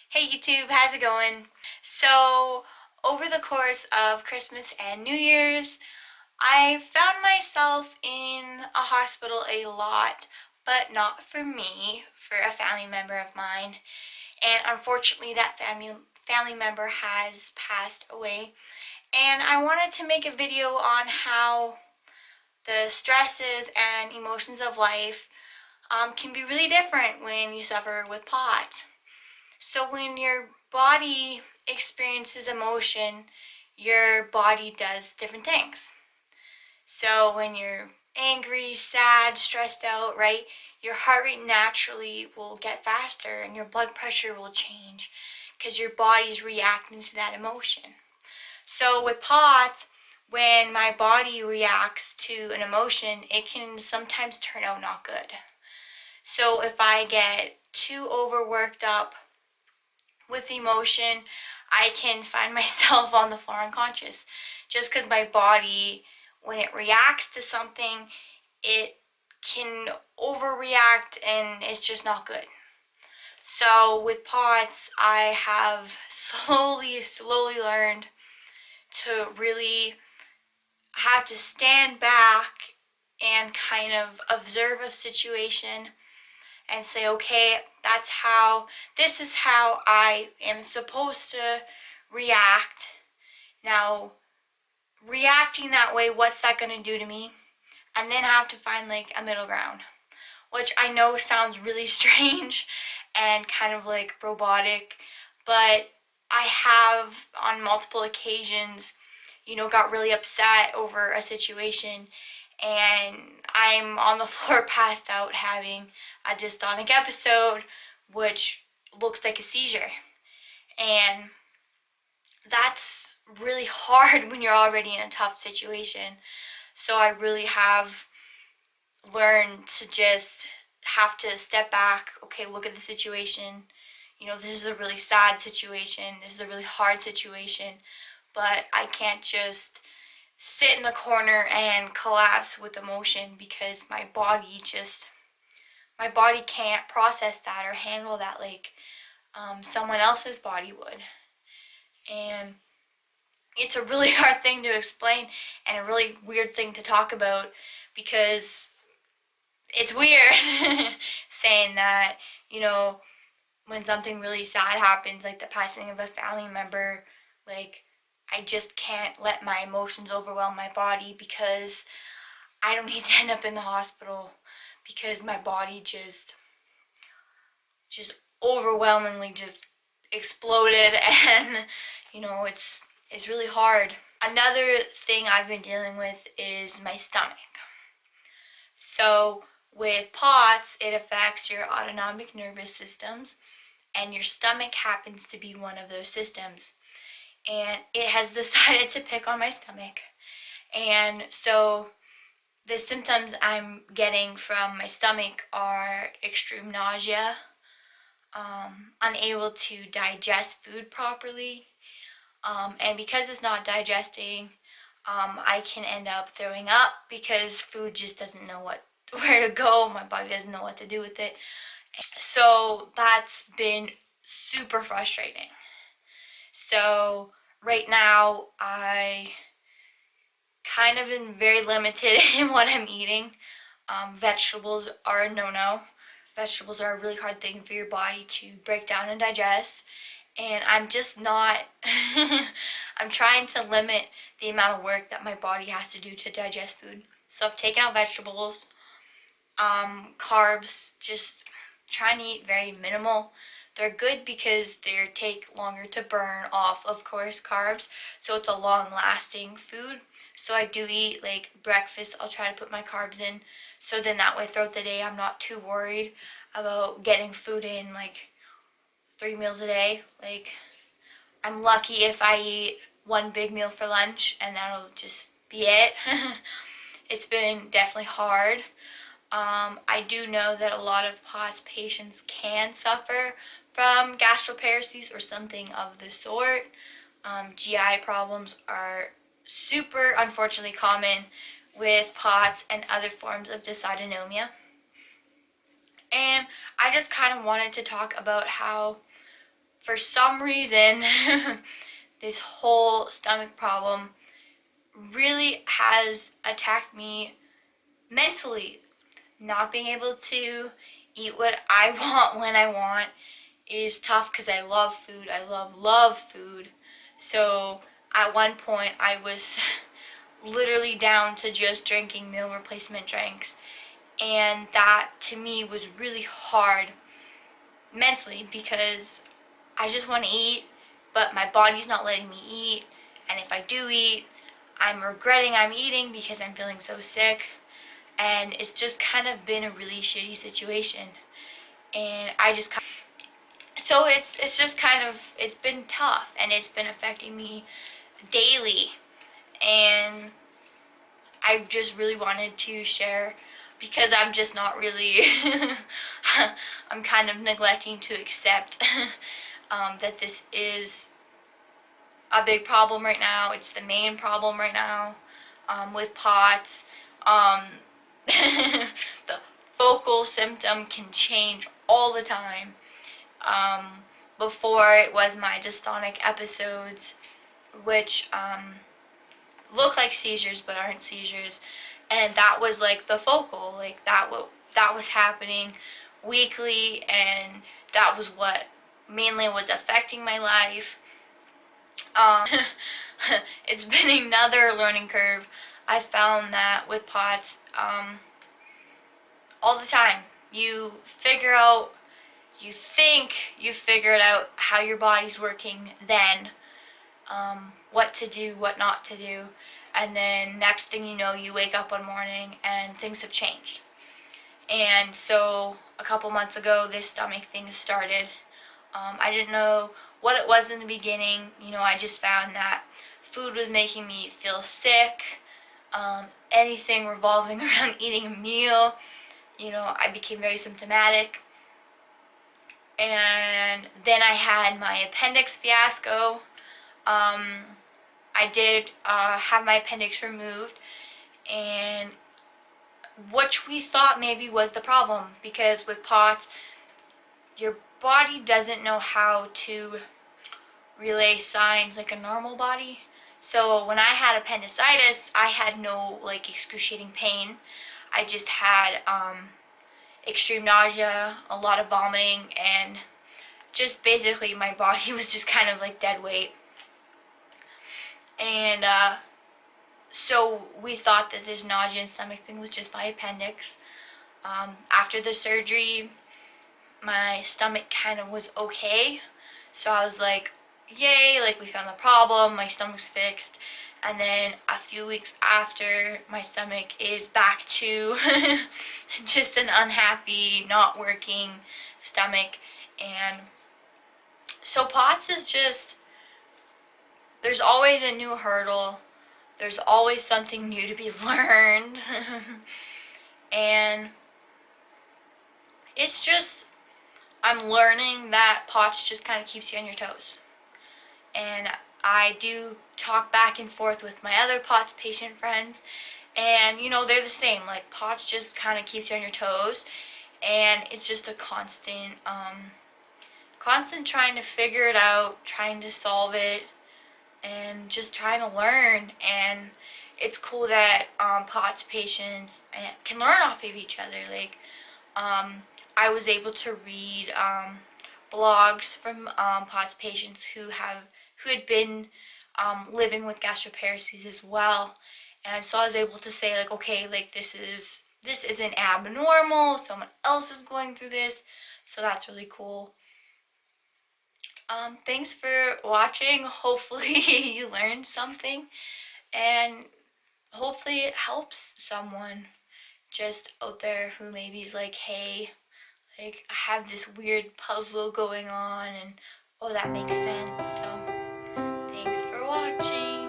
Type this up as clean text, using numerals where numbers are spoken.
Hey YouTube, how's it going? So, over the course of Christmas and New Year's, I found myself in a hospital a lot, but not for me, for a family member of mine. And unfortunately, that family member has passed away. And I wanted to make a video on how the stresses and emotions of life can be really different when you suffer with POTS. So when your body experiences emotion, your body does different things. So when you're angry, sad, stressed out, right, your heart rate naturally will get faster and your blood pressure will change because your body is reacting to that emotion. So with POTS, when my body reacts to an emotion, it can sometimes turn out not good. So if I get too overworked up with emotion, I can find myself on the floor unconscious just because my body, when it reacts to something, it can overreact and it's just not good. So with POTS, I have slowly learned to really have to stand back and kind of observe a situation and say, okay, this is how I am supposed to react. Now, reacting that way, what's that going to do to me? And then have to find like a middle ground, which I know sounds really strange and kind of like robotic, but I have on multiple occasions, got really upset over a situation and I'm on the floor passed out having a dystonic episode, which looks like a seizure. And that's really hard when you're already in a tough situation. So I really have learned to just have to step back, okay, look at the situation. This is a really sad situation, this is a really hard situation, but I can't just sit in the corner and collapse with emotion because my body can't process that or handle that like someone else's body would. And it's a really hard thing to explain and a really weird thing to talk about because it's weird saying that, when something really sad happens, like the passing of a family member, like I just can't let my emotions overwhelm my body because I don't need to end up in the hospital because my body just overwhelmingly just exploded and it's really hard. Another thing I've been dealing with is my stomach. So with POTS, it affects your autonomic nervous systems and your stomach happens to be one of those systems. And it has decided to pick on my stomach. And so the symptoms I'm getting from my stomach are extreme nausea, unable to digest food properly, and because it's not digesting, I can end up throwing up because food just doesn't know where to go. My body doesn't know what to do with it. So that's been super frustrating. So right now I kind of am very limited in what I'm eating. Vegetables are a no-no. Vegetables are a really hard thing for your body to break down and digest. And I'm just not, I'm trying to limit the amount of work that my body has to do to digest food. So I've taken out vegetables, carbs, just trying to eat very minimal. They're good because they take longer to burn off, of course, carbs. So it's a long-lasting food. So I do eat like breakfast. I'll try to put my carbs in. So then that way throughout the day I'm not too worried about getting food in like 3 meals a day. Like I'm lucky if I eat one big meal for lunch and that'll just be it. It's been definitely hard. I do know that a lot of POTS patients can suffer from gastroparesis or something of the sort. GI problems are super unfortunately common with POTS and other forms of dysautonomia. And I just kind of wanted to talk about how, for some reason, this whole stomach problem really has attacked me mentally. Not being able to eat what I want when I want is tough because I love food. I love food. So at one point I was literally down to just drinking meal replacement drinks. And that to me was really hard mentally because I just want to eat, but my body's not letting me eat. And if I do eat, I'm regretting I'm eating because I'm feeling so sick. And it's just kind of been a really shitty situation. And I just so it's just kind of, it's been tough and it's been affecting me daily. And I just really wanted to share because I'm just not really I'm kind of neglecting to accept that this is a big problem right now. It's the main problem right now with POTS. The focal symptom can change all the time. Before it was my dystonic episodes, which look like seizures but aren't seizures, and that was like the focal, like that was happening weekly, and that was what mainly was affecting my life. It's been another learning curve. I found that with POTS, all the time you figure out, you think you figured out how your body's working then, what to do, what not to do, and then next thing you know, you wake up one morning and things have changed. And so a couple months ago, this stomach thing started. I didn't know what it was in the beginning. You know, I just found that food was making me feel sick. Anything revolving around eating a meal, you know, I became very symptomatic. And then I had my appendix fiasco. I did have my appendix removed, and which we thought maybe was the problem, because with POTS, your body doesn't know how to relay signs like a normal body. So when I had appendicitis, I had no like excruciating pain. I just had extreme nausea, a lot of vomiting, and just basically my body was just kind of like dead weight. And so we thought that this nausea and stomach thing was just my appendix. After the surgery, my stomach kind of was okay. So I was like, yay, like we found the problem, my stomach's fixed. And then a few weeks after, my stomach is back to just an unhappy, not working stomach. And so POTS is just, there's always a new hurdle. There's always something new to be learned. And it's just, I'm learning that POTS just kind of keeps you on your toes. And I do talk back and forth with my other POTS patient friends, and you know, they're the same. Like, POTS just kind of keeps you on your toes, and it's just a constant trying to figure it out, trying to solve it, and just trying to learn. And it's cool that POTS patients can learn off of each other. Like, I was able to read blogs from POTS patients who had been living with gastroparesis as well, and so I was able to say, like, okay, like this isn't abnormal. Someone else is going through this, so that's really cool. Thanks for watching. Hopefully you learned something, and hopefully it helps someone just out there who maybe is like, hey, like I have this weird puzzle going on, and oh, that makes sense. So thanks for watching.